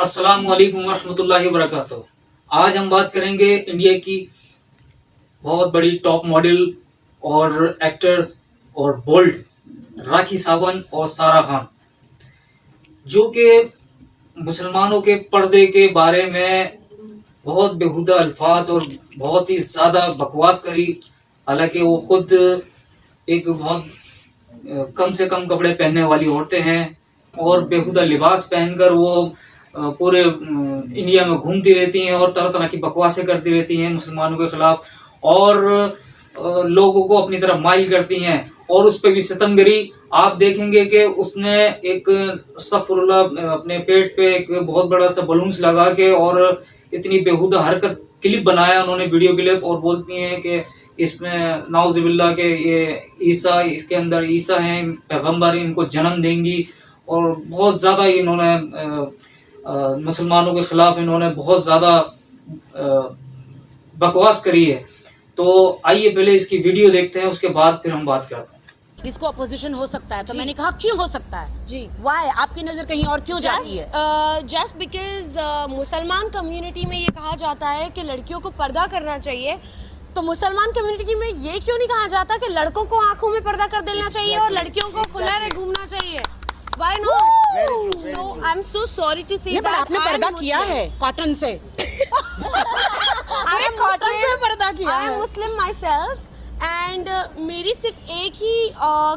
अस्सलाम वालेकुम वरहमतुल्लाहि वबरकातुहू। आज हम बात करेंगे इंडिया की बहुत बड़ी टॉप मॉडल और एक्टर्स और बोल्ड राखी सावंत और सारा खान, जो कि मुसलमानों के पर्दे के बारे में बहुत बेहुदा अल्फाज और बहुत ही ज़्यादा बकवास करी। हालांकि वो खुद एक बहुत कम से कम कपड़े पहनने वाली औरतें हैं और बेहुदा लिबास पहनकर वो पूरे इंडिया में घूमती रहती हैं और तरह तरह की बकवासें करती रहती हैं मुसलमानों के खिलाफ, और लोगों को अपनी तरफ माइल करती हैं और उस पर भी सितमगरी। आप देखेंगे कि उसने एक अस्तगफुरुल्लाह अपने पेट पे एक बहुत बड़ा सा बलून्स लगा के और इतनी बेहुदा हरकत क्लिप बनाया उन्होंने, वीडियो क्लिप, और बोलती हैं कि इसमें नाउज़ुबिल्लाह के ये ईसा, इसके अंदर ईसा हैं, पैगंबर, इनको जन्म देंगी। और बहुत ज़्यादा इन्होंने मुसलमानों के ख़िलाफ़ इन्होंने बहुत ज़्यादा बकवास करी है। तो आइए पहले इसकी वीडियो देखते हैं, उसके बाद फिर हम बात करते हैं। इसको अपोजिशन हो सकता है, तो मैंने कहा क्यों हो सकता है जी। वाई, आपकी नजर कहीं और क्यों जाती है? जस्ट बिकॉज मुसलमान कम्युनिटी में ये कहा जाता है कि लड़कियों को पर्दा करना चाहिए, तो मुसलमान कम्युनिटी में ये क्यों नहीं कहा जाता कि लड़कों को आंखों में पर्दा कर देना चाहिए और लड़कियों को खुला रह घूमना चाहिए? Why not? So I'm so sorry to say नहीं, पर that आपने I am पर्दा किया Muslim. है कॉटन से। I am कॉटन से Muslim. पर्दा किया I am है। Muslim myself and मेरी सिर्फ एक ही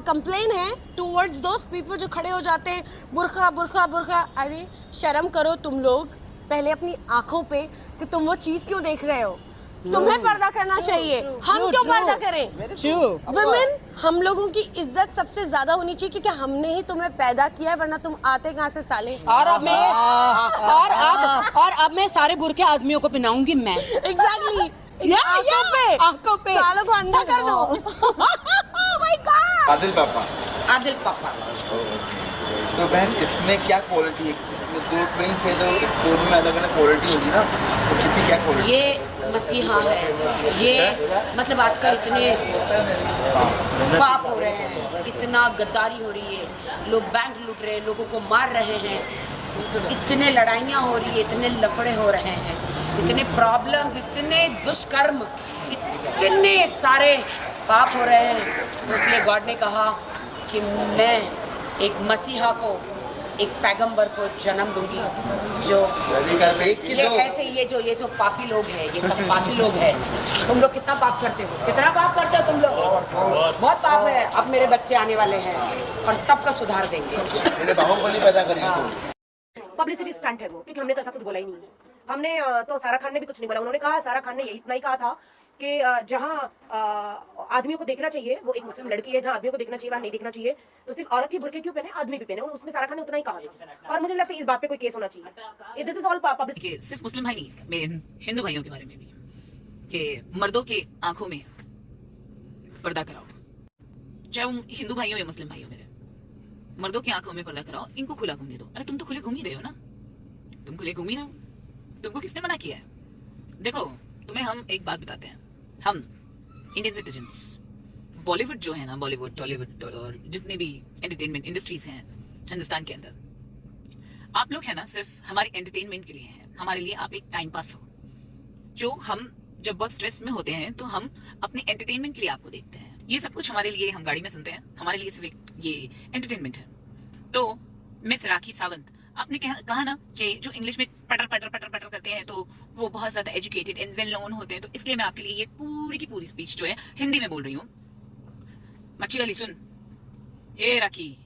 कंप्लेन है टूवर्ड्स दोस्त पीपल जो खड़े हो जाते हैं बुरखा बुरखा बुरखा। अरे शर्म करो तुम लोग पहले अपनी आंखों पे कि तुम वो चीज क्यों देख रहे हो। तुम्हें पर्दा करना चाहिए, हम क्यों पर्दा करें? वुमेन, हम लोगों की इज्जत सबसे ज्यादा होनी चाहिए क्योंकि हमने ही तुम्हें पैदा किया है, वरना तुम आते कहाँ से साले। और अब मैं सारे बुरके आदमियों को पहनाऊंगी मैं। एग्जैक्टली आंखों पे सालों को अंधा कर दो। Oh my God! आदिल पापा तो बहन इसमें क्या क्वालिटी है? इसमें दो ट्विंस है तो दोनों में अलग अलग क्वालिटी होगी ना, तो किसी क्या क्वालिटी? ये मसीहा है, ये मतलब आजकल इतने पाप हो रहे हैं, इतना गद्दारी हो रही है, लोग बैंक लूट रहे हैं, लोगों को मार रहे हैं, इतने लड़ाइयाँ हो रही है, इतने लफड़े हो रहे हैं, इतने प्रॉब्लम्स, इतने दुष्कर्म, इतने सारे पाप हो रहे हैं। तो इसलिए गॉड ने कहा कि मैं एक मसीहा को, एक पैगंबर को जन्म दूंगी, जो ये ऐसे ये जो पापी लोग हैं, ये सब पापी लोग हैं। तुम लोग कितना पाप करते हो, कितना पाप करते हो तुम लोग, बहुत पाप है। अब मेरे बच्चे आने वाले हैं और सबका सुधार देंगे। मेरे बाहुबली पैदा करेंगे तो पब्लिसिटी स्टंट है वो, क्योंकि हमने तो ऐसा कुछ बोला ही नहीं। हमने तो सारा खान ने भी कुछ नहीं बोला। उन्होंने कहा, सारा खान ने यही इतना ही कहा था कि जहाँ आदमियों को देखना चाहिए, वो एक मुस्लिम लड़की है, जहाँ आदमियों को देखना चाहिए वहाँ नहीं देखना चाहिए, तो सिर्फ औरत ही बुर्के क्यों पहने, आदमी भी पहने। उसमें सारा खान ने उतना ही कहा था और मुझे लगता है इस बात पे कोई केस होना चाहिए। This is all publicity. सिर्फ मुस्लिम भाई नहीं, मेरे हिंदू भाइयों के बारे में भी, कि मर्दों के आंखों में पर्दा कराओ, चाहे वो हिंदू भाइयों या मुस्लिम भाइयों, मेरे मर्दों की आंखों में पर्दा कराओ, इनको खुला घूमने दो। अरे तुम तो खुले घूम ही रहे हो ना, तुम खुले घूम ही रहे हो, तुमको किसने मना किया है? देखो, तुम्हें हम एक बात बताते हैं, हम इंडियन सिटीजन्स, बॉलीवुड जो है ना, बॉलीवुड, टॉलीवुड और जितने भी एंटरटेनमेंट इंडस्ट्रीज हैं हिंदुस्तान के अंदर, आप लोग है ना सिर्फ हमारे एंटरटेनमेंट के लिए हैं, हमारे लिए आप एक टाइम पास हो। जो हम जब बहुत स्ट्रेस में होते हैं तो हम अपने एंटरटेनमेंट के लिए आपको देखते हैं। ये सब कुछ हमारे लिए, हम गाड़ी में सुनते हैं, हमारे लिए सिर्फ एक ये एंटरटेनमेंट है। तो मिस राखी सावंत, आपने कहा ना कि जो इंग्लिश में पटर पटर पटर पटर करते हैं तो वो बहुत ज्यादा एजुकेटेड एंड वेल नोन होते हैं, तो इसलिए मैं आपके लिए ये पूरी की पूरी स्पीच जो है हिंदी में बोल रही हूँ। मच्छी वाली सुन, ए राखी,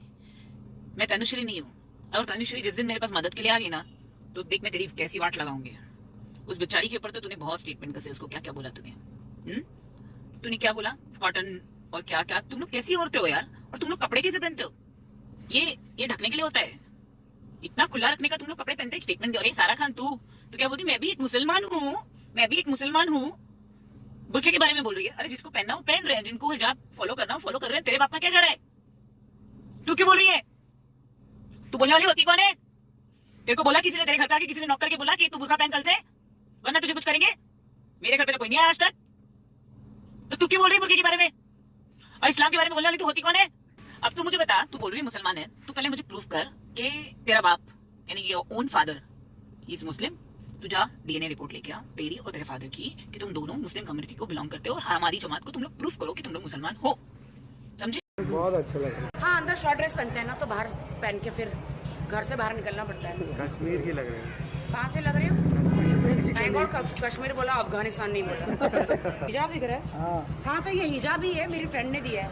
मैं तनुश्री नहीं हूँ, और तनुश्री जिस दिन मेरे पास मदद के लिए आ गई ना, तो देख मैं तेरी कैसी वाट लगाऊंगी। उस बेचारी के ऊपर तो तूने बहुत स्टेटमेंट कसे, उसको क्या क्या बोला तूने, तूने क्या बोला, कॉटन और क्या क्या, तुम लोग कैसी औरतें हो यार, और तुम लोग कपड़े कैसे पहनते हो? ये ढकने के लिए होता है, इतना खुला रखने का तुम लोग कपड़े पहनते हैं। स्टेटमेंट दे, सारा खान तू तो क्या बोलती, मैं भी एक मुसलमान हूँ, मैं भी एक मुसलमान हूँ, बुरखे के बारे में बोल रही है। अरे जिसको पहनना हो पहन रहे हैं, जिनको हिजाब फॉलो करना हो फॉलो कर रहे हैं, तेरे बाप का क्या जा रहा है? तू क्यों बोल रही है? तू बोलने वाली होती कौन है? तेरे को बोला किसी ने, तेरे घर पे आके किसी ने नॉक करके बोला कि तू बुरखा पहन कल से, वरना तुझे कुछ करेंगे? मेरे घर पे तो कोई नहीं आया आज तक, तो तू क्यों बोल रही है बुरखे के बारे में? और इस्लाम के बारे में बोलने वाली तू होती कौन है? अब तू मुझे बता, तू बोल रही है मुसलमान है, तू पहले मुझे प्रूफ कर कि तेरा बाप यानी your own father he is Muslim, तू जा DNA रिपोर्ट लेके आ तेरी और तेरे फादर की कि तुम दोनों मुस्लिम कम्युनिटी को बिलोंग करते हो और हमारी जमात को तुम लोग प्रूफ करो कि तुम लोग मुसलमान हो, समझे? बहुत अच्छा लगा। हाँ, अंदर शॉर्ट ड्रेस पहनते हैं ना तो बाहर पहन के फिर घर से बाहर निकलना पड़ता है। कश्मीर की लग रही है। कहाँ से लग रही हो? थैंक गॉड कश्मीर बोला, अफगानिस्तान नहीं बोला। हिजाब दिख रहा है? हाँ तो ये हिजाब ही है, मेरी फ्रेंड ने दिया है।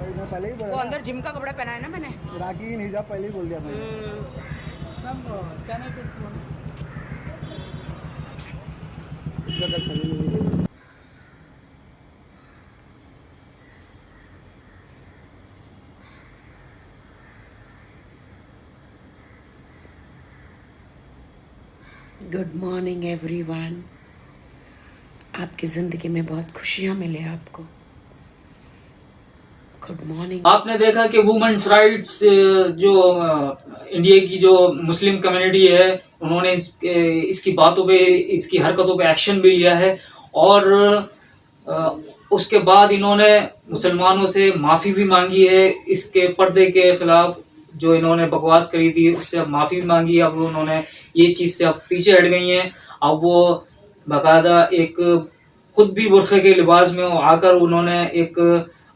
मैं पहले ही वो बोला अंदर जिम का कपड़ा पहना है ना मैंने। इराकी हिजाब पहले ही बोल दिया मैंने। Good morning everyone. आपकी ज़िंदगी में बहुत खुशियाँ मिले आपको। Good morning. आपने देखा कि वुमेन्स राइट्स जो इंडिया की जो मुस्लिम कम्युनिटी है, उन्होंने इसकी बातों पे, इसकी हरकतों पे एक्शन भी लिया है और उसके बाद इन्होंने मुसलमानों से माफ़ी भी मांगी है। इसके पर्दे के खिलाफ जो इन्होंने बकवास करी थी उससे माफ़ी भी मांगी। अब उन्होंने ये चीज़ से अब पीछे हट गई हैं। अब वो बाकायदा एक खुद भी बुर्खे के लिबास में आकर उन्होंने एक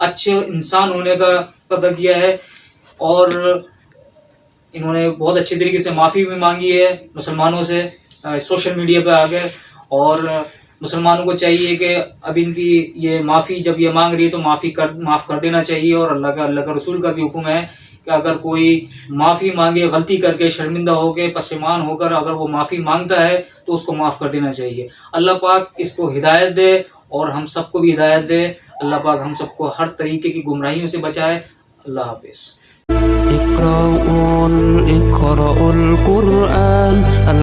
अच्छे इंसान होने का पता किया है और इन्होंने बहुत अच्छे तरीके से माफ़ी भी मांगी है मुसलमानों से सोशल मीडिया पे आकर। और मुसलमानों को चाहिए कि अब इनकी ये माफ़ी जब ये मांग रही है तो माफ़ कर देना चाहिए। और अल्लाह का रसूल का भी हुक्म है कि अगर कोई माफ़ी मांगे गलती करके, शर्मिंदा होकर, पशेमान होकर अगर वो माफ़ी मांगता है तो उसको माफ़ कर देना चाहिए। अल्लाह पाक इसको हिदायत दे और हम सबको भी हिदायत दे। अल्लाह पाक हम सबको हर तरीके की गुमराहियों से बचाए। अल्लाह हाफिज़। इक़राउल कुरआन